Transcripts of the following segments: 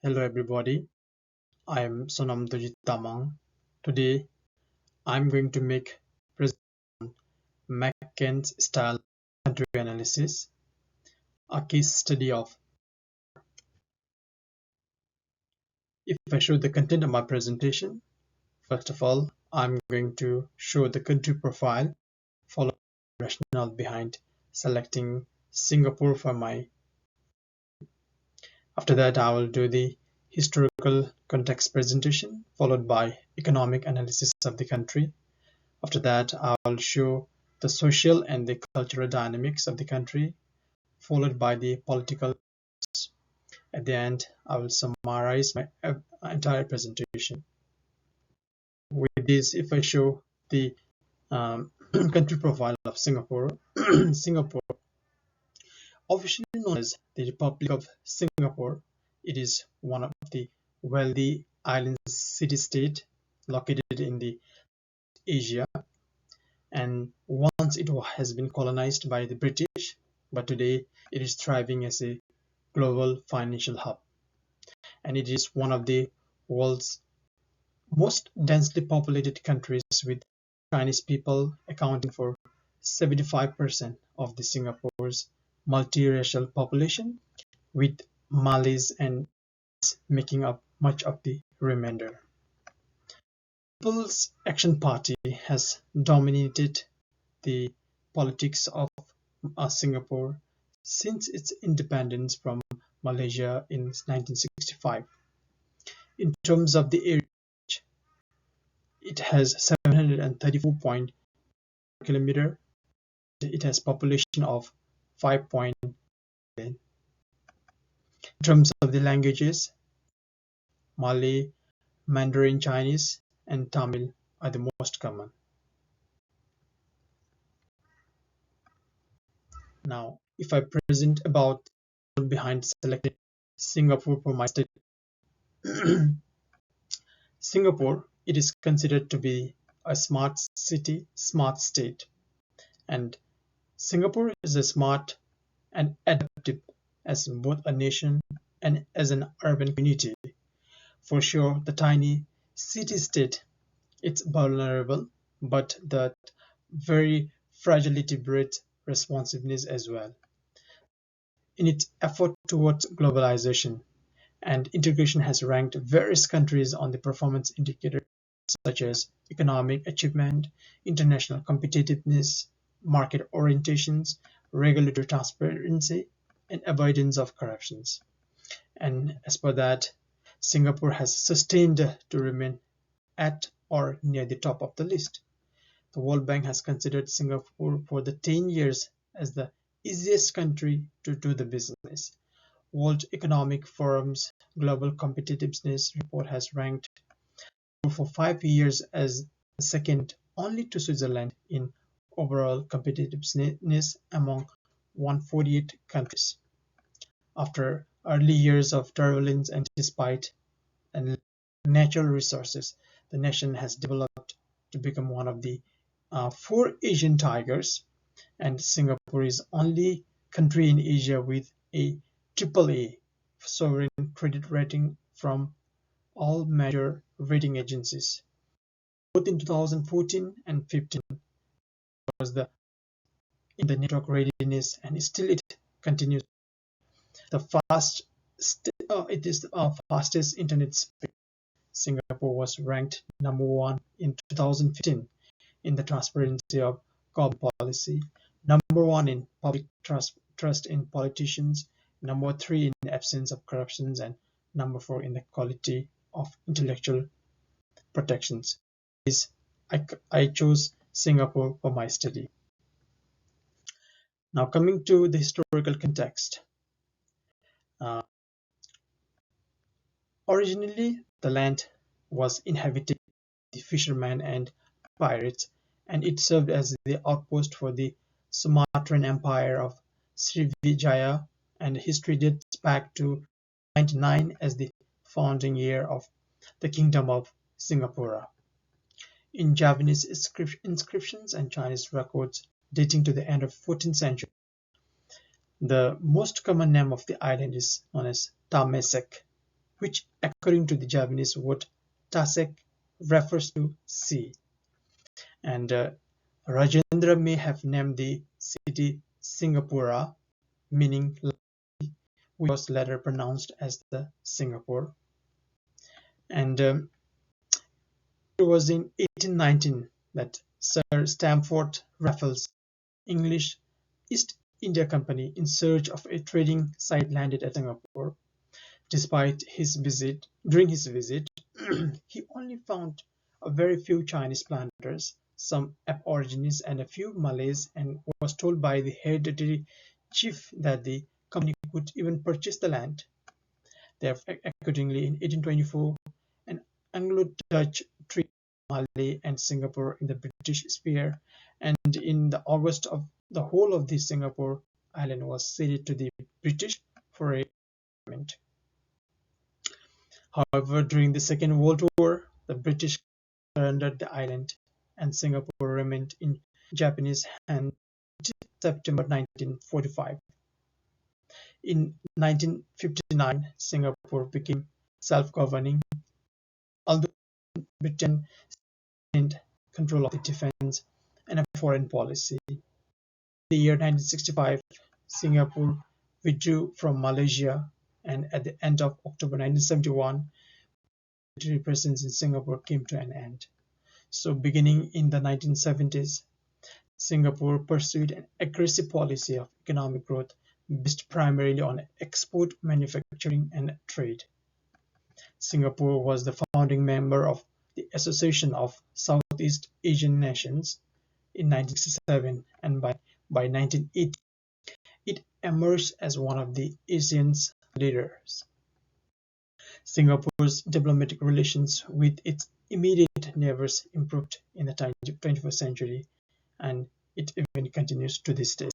Hello everybody, I am Sonam Dojit Tamang. Today I'm going to make present McCann's style country analysis, a case study of. If I show the content of my presentation, first of all, I'm going to show the country profile, followed by the rationale behind selecting Singapore for my. After that, I will do the historical context presentation, followed by economic analysis of the country. After that, I'll show the social and the cultural dynamics of the country, followed by the political. At the end, I will summarize my entire presentation. With this, if I show the country profile of Singapore, Singapore, officially known as the Republic of Singapore, it is one of the wealthy island city-state located in the Asia, and once it has been colonized by the British, but today it is thriving as a global financial hub, and it is one of the world's most densely populated countries, with Chinese people accounting for 75% of the Singapore's multiracial population, with Malays and making up much of the remainder. People's Action Party has dominated the politics of Singapore since its independence from Malaysia in 1965. In terms of the area, it has 734 kilometer. It has population of 5 million. In terms of the languages, Malay, Mandarin Chinese, and Tamil are the most common. Now, if I present about behind selecting Singapore for my study, Singapore, it is considered to be a smart city, smart state, and Singapore is as smart and adaptive as both a nation and as an urban community. For sure, the tiny city-state, it's vulnerable, but that very fragility breeds responsiveness as well. In its effort towards globalization and integration has ranked various countries on the performance indicators such as economic achievement, international competitiveness, market orientations, regulatory transparency, and avoidance of corruptions. And as per that, Singapore has sustained to remain at or near the top of the list. The World Bank has considered Singapore for the 10 years as the easiest country to do the business. World Economic Forum's Global Competitiveness Report has ranked for 5 years as second only to Switzerland in overall competitiveness among 148 countries. After early years of turbulence and despite natural resources, the nation has developed to become one of the 4 Asian tigers, and Singapore is only country in Asia with a AAA sovereign credit rating from all major rating agencies. Both in 2014 and 15 was in the network readiness, and still it continues. It is the fastest internet speed. Singapore was ranked number 1 in 2015 in the transparency of government policy, number 1 in public trust in politicians, number 3 in the absence of corruptions, and number 4 in the quality of intellectual protections. I chose Singapore for my study. Now coming to the historical context. Originally, the land was inhabited by the fishermen and pirates, and it served as the outpost for the Sumatran Empire of Srivijaya, and history dates back to 99 as the founding year of the Kingdom of Singapore. In Javanese inscriptions and Chinese records dating to the end of 14th century, the most common name of the island is known as Tamesek, which according to the Japanese word tasek refers to sea. And Rajendra may have named the city Singapura, meaning which was later pronounced as the Singapore. And it was in 1819 that Sir Stamford Raffles, English East India Company, in search of a trading site, landed at Singapore. During his visit, he only found a very few Chinese planters, some Aborigines, and a few Malays, and was told by the hereditary chief that the company could even purchase the land. Therefore, accordingly, in 1824, an Anglo-Dutch treaty Malay and Singapore in the British Sphere, and in the August of the whole of the Singapore island was ceded to the British for a payment. However, during the Second World War, the British surrendered the island, and Singapore remained in Japanese hands until September 1945. In 1959, Singapore became self-governing, although Britain maintained control of the defense and foreign policy. In the year 1965, Singapore withdrew from Malaysia, and at the end of October 1971, military presence in Singapore came to an end. So beginning in the 1970s, Singapore pursued an aggressive policy of economic growth based primarily on export manufacturing and trade. Singapore was the founding member of the Association of Southeast Asian Nations in 1967, and by 1980 it emerged as one of the ASEAN's leaders. Singapore's diplomatic relations with its immediate neighbors improved in the 21st century, and it even continues to this day.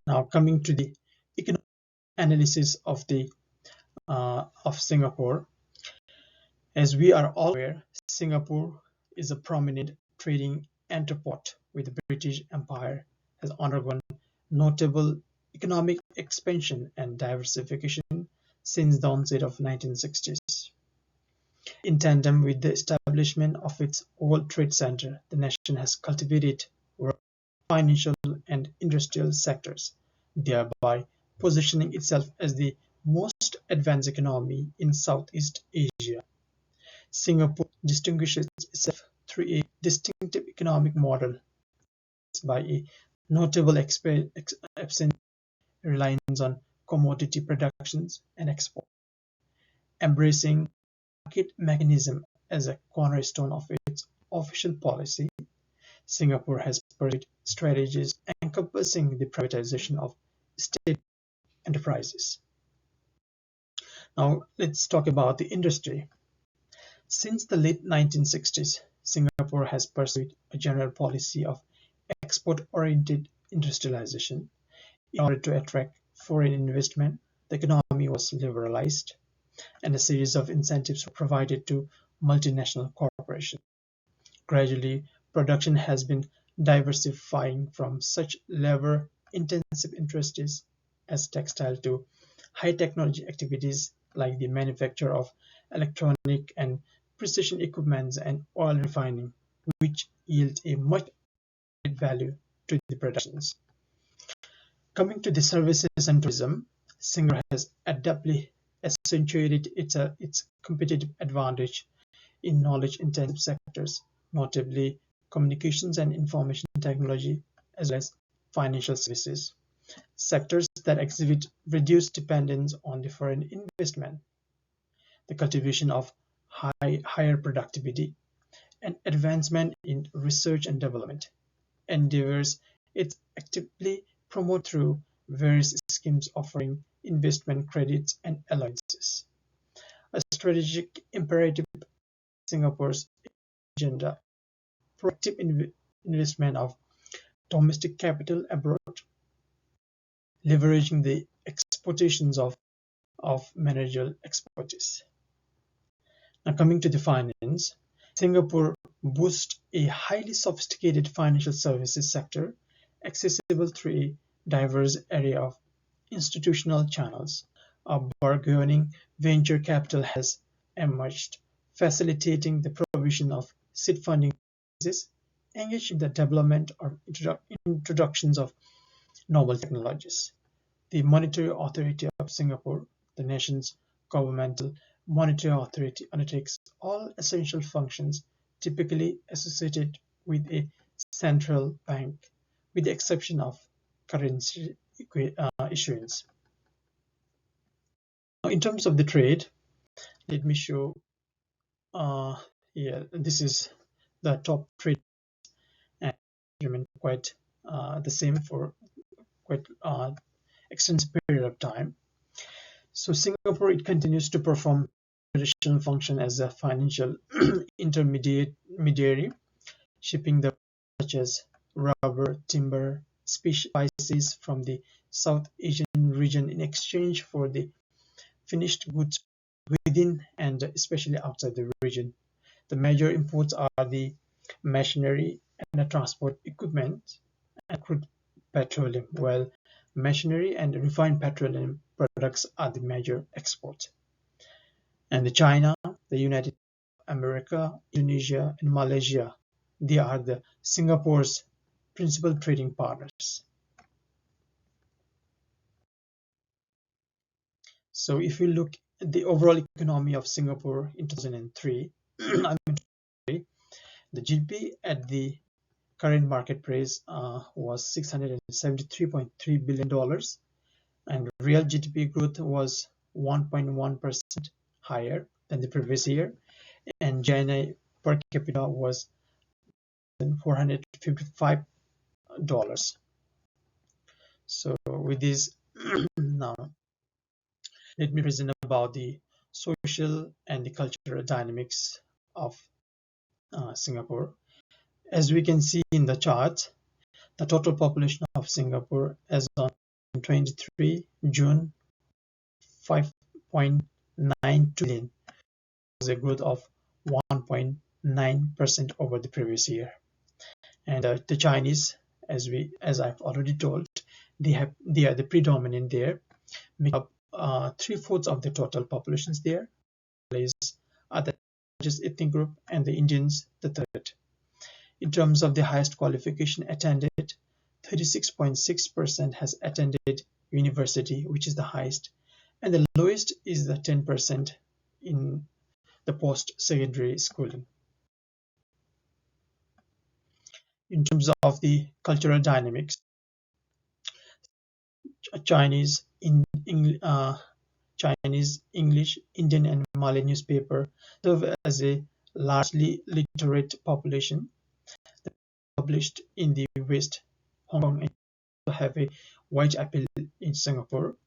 Now coming to the economic analysis of Singapore. As we are all aware, Singapore is a prominent trading entrepot with the British Empire, has undergone notable economic expansion and diversification since the onset of 1960s. In tandem with the establishment of its World Trade Center, the nation has cultivated financial and industrial sectors, thereby positioning itself as the most advanced economy in Southeast Asia. Singapore distinguishes itself through a distinctive economic model by a notable absence reliance on commodity productions and export, embracing market mechanism as a cornerstone of its official policy. Singapore has pursued strategies encompassing the privatization of state enterprises. Now let's talk about the industry. Since the late 1960s, Singapore has pursued a general policy of export-oriented industrialization. In order to attract foreign investment, the economy was liberalized, and a series of incentives were provided to multinational corporations. Gradually, production has been diversifying from such labor-intensive industries as textile to high-technology activities like the manufacture of electronic and precision equipment and oil refining, which yield a much added value to the productions. Coming to the services and tourism, Singapore has adeptly accentuated its competitive advantage in knowledge-intensive sectors, notably communications and information technology, as well as financial services, sectors that exhibit reduced dependence on the foreign investment. The cultivation of higher productivity and advancement in research and development endeavors it actively promote through various schemes offering investment credits and allowances. A strategic imperative of Singapore's agenda, proactive investment of domestic capital abroad, leveraging the exportations of managerial expertise. Now coming to the finance, Singapore boasts a highly sophisticated financial services sector accessible through a diverse array of institutional channels. A burgeoning venture capital has emerged, facilitating the provision of seed funding services, engaged in the development or introductions of novel technologies. The Monetary Authority of Singapore, the nation's governmental monetary authority, undertakes all essential functions typically associated with a central bank, with the exception of currency issuance. Now, in terms of the trade, let me show here. This is the top trade and remain quite the same for quite extensive period of time. So Singapore, it continues to perform traditional function as a financial intermediary, shipping the such as rubber, timber, spices from the South Asian region in exchange for the finished goods within and especially outside the region. The major imports are the machinery and the transport equipment and crude petroleum, while machinery and refined petroleum products are the major exports. And China, the United States of America, Indonesia, and Malaysia, they are the Singapore's principal trading partners. So if we look at the overall economy of Singapore in 2003, the GDP at the current market price was $673.3 billion, and real GDP growth was 1.1% higher than the previous year, and GNI per capita was $455. So with this, now let me present about the social and the cultural dynamics of Singapore. As we can see in the chart, the total population of Singapore as on 23 June 5.92 billion, was a growth of 1.9% over the previous year. And the Chinese, as I've already told, they are the predominant there, make up 3/4 of the total populations there. Malays are the largest ethnic group, and the Indians the third. In terms of the highest qualification attended, 36.6% has attended university, which is the highest, and the lowest is the 10% in the post-secondary schooling. In terms of the cultural dynamics, Chinese, English, Indian, and Malay newspaper serve as a largely literate population. They are published in the West, Hong Kong, and have a wide appeal in Singapore.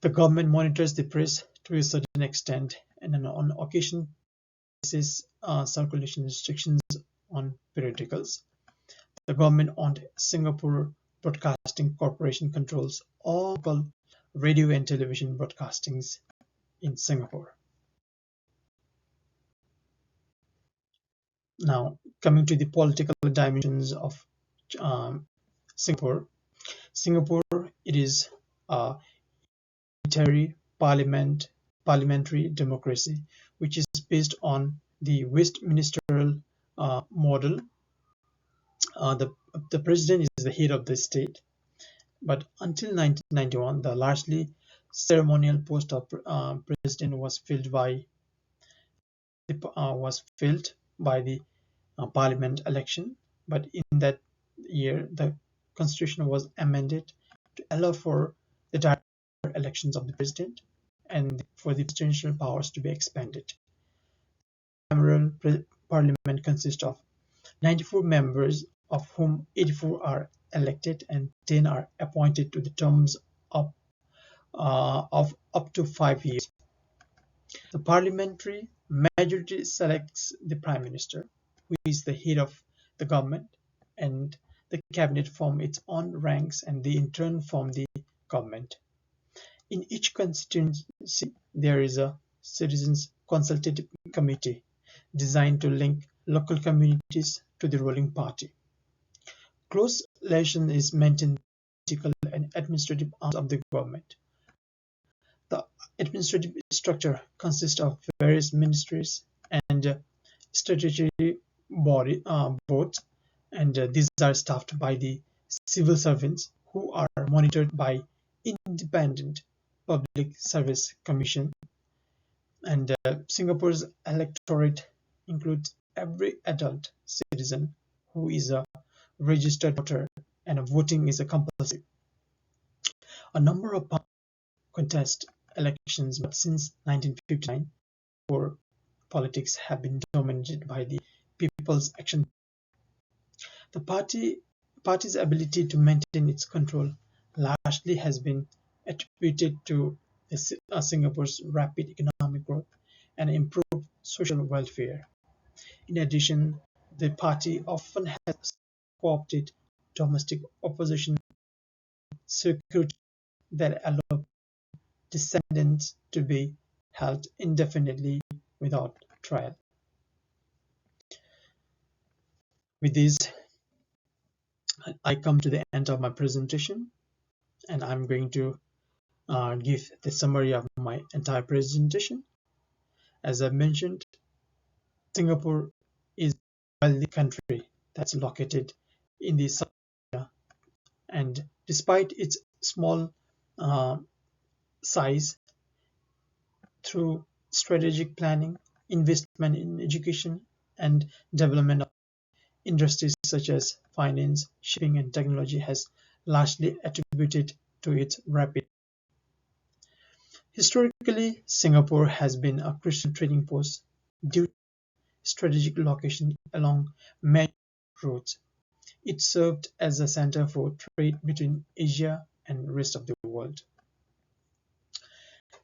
The government monitors the press to a certain extent, and on occasion places circulation restrictions on periodicals. The government-owned Singapore Broadcasting Corporation controls all local radio and television broadcastings in Singapore. Now, coming to the political dimensions of Singapore. Singapore, it is a unitary parliamentary democracy, which is based on the Westminster model. The president is the head of the state, but until 1991, the largely ceremonial post of president was filled by the parliament election. But in that year, the constitution was amended to allow for the direct elections of the president and for the presidential powers to be expanded. The parliament consists of 94 members, of whom 84 are elected and 10 are appointed to the terms of up to 5 years. The parliamentary majority selects the prime minister, who is the head of the government, and the cabinet form its own ranks, and they in turn form the government. In each constituency, there is a citizens consultative committee designed to link local communities to the ruling party. Close relation is maintained political and administrative arms of the government. The administrative structure consists of various ministries and statutory boards, and these are staffed by the civil servants who are monitored by independent public service commission. And Singapore's electorate includes every adult citizen who is a registered voter, and voting is a compulsory. A number of contest elections, but since 1959, for politics have been dominated by the People's Action. The party's ability to maintain its control largely has been attributed to Singapore's rapid economic growth and improved social welfare. In addition, the party often has co-opted domestic opposition circuit that allow descendants to be held indefinitely without trial. With this, I come to the end of my presentation, and I'm going to give the summary of my entire presentation. As I mentioned, Singapore is a wealthy country that's located in the South Asia, and despite its small uh, size, through strategic planning, investment in education, and development of industries such as finance, shipping, and technology has largely attributed to its rapid. Historically, Singapore has been a crucial trading post due to strategic location along many routes. It served as a center for trade between Asia and the rest of the world.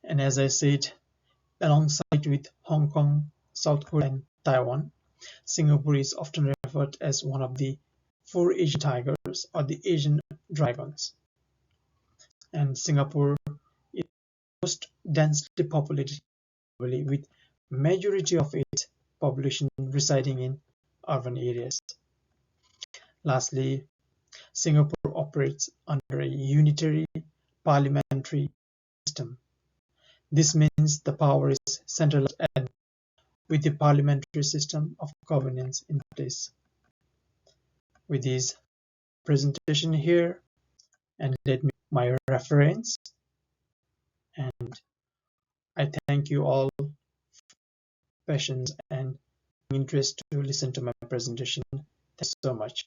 And as I said, alongside with Hong Kong, South Korea, and Taiwan, Singapore is often referred as one of the four Asian tigers or the Asian dragons. And Singapore is the most densely populated globally, with majority of its population residing in urban areas. Lastly, Singapore operates under a unitary parliamentary system. This means the power is centralized and with the parliamentary system of governance in place. With this presentation here, and let me my reference, and I thank you all for patience and interest to listen to my presentation. Thanks so much.